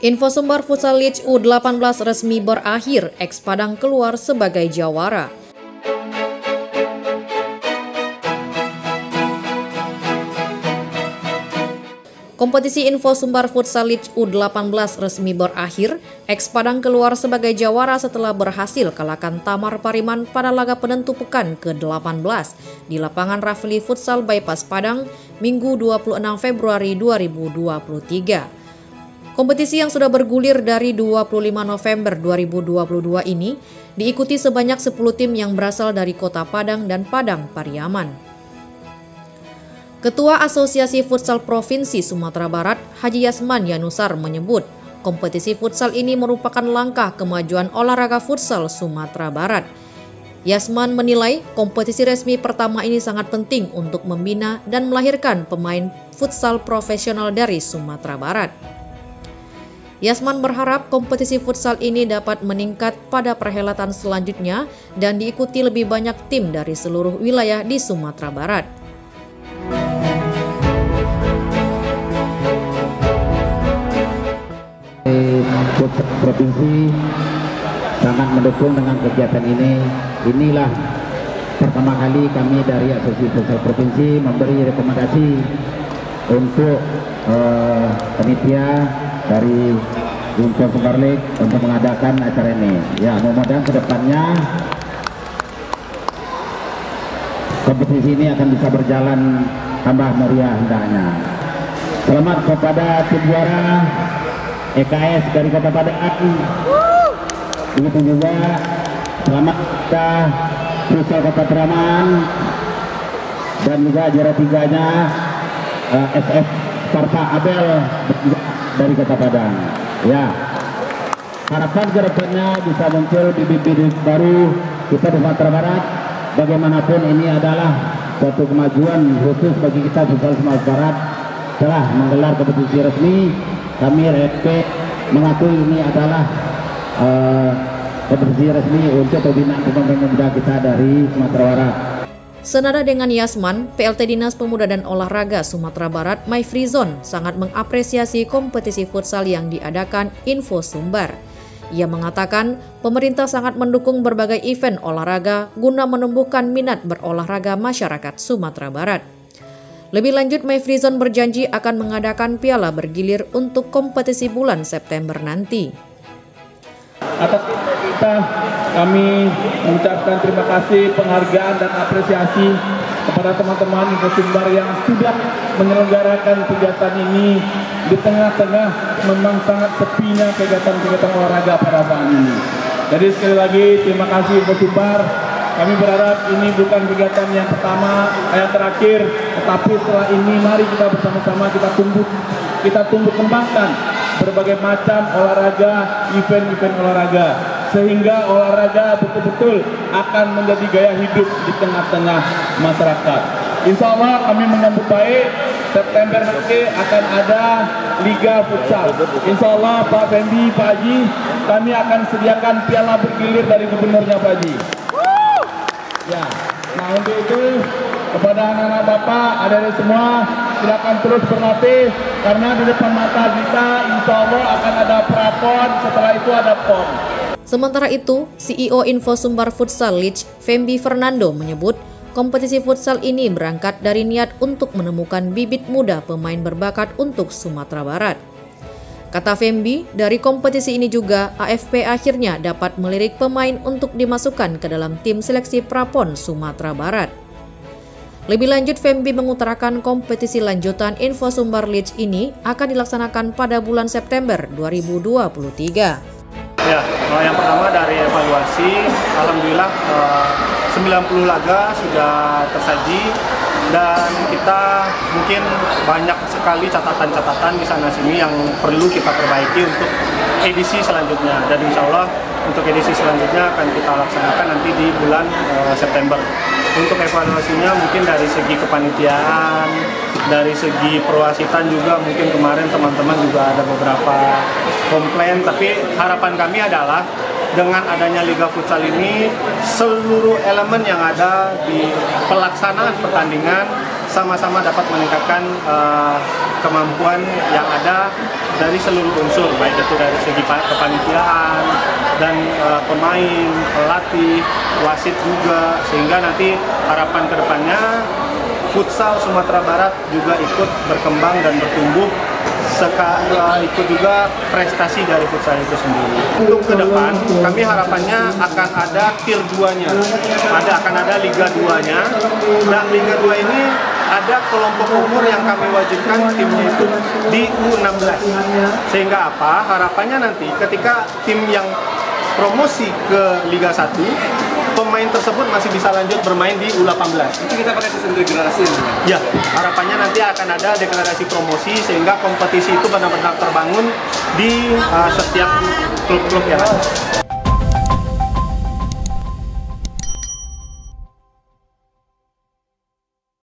Info Sumbar Futsal League U18 resmi berakhir, X Padang keluar sebagai jawara. Kompetisi Info Sumbar Futsal League U18 resmi berakhir, X Padang keluar sebagai jawara setelah berhasil kalahkan Tamar Pariman pada laga penentu pekan ke-18 di lapangan Rafli Futsal Bypass Padang, Minggu 26 Februari 2023. Kompetisi yang sudah bergulir dari 25 November 2022 ini diikuti sebanyak 10 tim yang berasal dari Kota Padang dan Padang Pariaman. Ketua Asosiasi Futsal Provinsi Sumatera Barat, Haji Yasman Yanusar menyebut, kompetisi futsal ini merupakan langkah kemajuan olahraga futsal Sumatera Barat. Yasman menilai kompetisi resmi pertama ini sangat penting untuk membina dan melahirkan pemain futsal profesional dari Sumatera Barat. Yasman berharap kompetisi futsal ini dapat meningkat pada perhelatan selanjutnya dan diikuti lebih banyak tim dari seluruh wilayah di Sumatera Barat. Provinsi sangat mendukung dengan kegiatan ini. Inilah pertama kali kami dari Asosiasi Futsal Provinsi memberi rekomendasi untuk panitia dari Info Sumbar League untuk mengadakan acara ini. Ya, mudah-mudahan kedepannya kompetisi ini akan bisa berjalan tambah meriah hendaknya. Selamat kepada tim juara EKS dari Kota Padang. Begitu juga selamat kepada Futsal Kota Pariaman dan juga juara tiganya SF Sparta Abel dari Kota Padang. Ya, harapan kedepannya bisa muncul bibit-bibit baru kita di Sumatera Barat. Bagaimanapun ini adalah suatu kemajuan khusus bagi kita futsal Sumatera Barat telah menggelar kompetisi resmi. Kami RFP mengakui ini adalah kompetisi resmi untuk pembinaan pemain muda kita dari Sumatera Barat. Senada dengan Yasman, PLT Dinas Pemuda dan Olahraga Sumatera Barat, Maifrizon, sangat mengapresiasi kompetisi futsal yang diadakan Info Sumbar. Ia mengatakan pemerintah sangat mendukung berbagai event olahraga guna menumbuhkan minat berolahraga masyarakat Sumatera Barat. Lebih lanjut, Maifrizon berjanji akan mengadakan piala bergilir untuk kompetisi bulan September nanti. Atas kita, kami mengucapkan terima kasih, penghargaan dan apresiasi kepada teman-teman Info Sumbar yang sudah menyelenggarakan kegiatan ini di tengah-tengah memang sangat sepinya kegiatan-kegiatan olahraga pada saat ini. Jadi sekali lagi terima kasih Info Sumbar. Kami berharap ini bukan kegiatan yang pertama, yang terakhir, tetapi setelah ini mari kita bersama-sama kita tumbuh kembangkan berbagai macam olahraga, event-event olahraga, sehingga olahraga betul-betul akan menjadi gaya hidup di tengah-tengah masyarakat. Insya Allah kami menyambut baik, September nanti akan ada Liga Futsal. Insya Allah Pak Fendi, Pak Haji, kami akan sediakan piala bergilir dari gubernurnya Pak Haji. Ya, nah untuk itu kepada anak-anak Bapak, adik-adik semua, silakan terus berlatih karena di depan mata kita insya Allah akan ada prapon, setelah itu ada pon. Sementara itu, CEO Info Sumbar Futsal League, Fembi Fernando menyebut kompetisi futsal ini berangkat dari niat untuk menemukan bibit muda pemain berbakat untuk Sumatera Barat. Kata Fembi, dari kompetisi ini juga AFP akhirnya dapat melirik pemain untuk dimasukkan ke dalam tim seleksi Prapon Sumatera Barat. Lebih lanjut, Fembi mengutarakan kompetisi lanjutan Info Sumbar League ini akan dilaksanakan pada bulan September 2023. Ya, yang pertama dari evaluasi, alhamdulillah 90 laga sudah tersaji dan kita mungkin banyak sekali catatan-catatan di sana-sini yang perlu kita perbaiki untuk edisi selanjutnya. Dan insya Allah untuk edisi selanjutnya akan kita laksanakan nanti di bulan September. Untuk evaluasinya mungkin dari segi kepanitiaan, dari segi perwasitan juga mungkin kemarin teman-teman juga ada beberapa komplain, tapi harapan kami adalah dengan adanya Liga Futsal ini seluruh elemen yang ada di pelaksanaan pertandingan sama-sama dapat meningkatkan kemampuan yang ada dari seluruh unsur, baik itu dari segi kepanitiaan dan pemain, pelatih, wasit juga, sehingga nanti harapan kedepannya futsal Sumatera Barat juga ikut berkembang dan bertumbuh, ikut juga prestasi dari futsal itu sendiri. Untuk ke depan, kami harapannya akan ada tier 2-nya, akan ada Liga 2-nya, dan Liga 2 ini ada kelompok umur yang kami wajibkan timnya itu di U16. Sehingga apa? Harapannya nanti ketika tim yang promosi ke Liga 1, pemain tersebut masih bisa lanjut bermain di U18. Itu kita pakai sistem deklarasi. Ya, harapannya nanti akan ada deklarasi promosi sehingga kompetisi itu benar-benar terbangun di setiap klub-klub yang ada.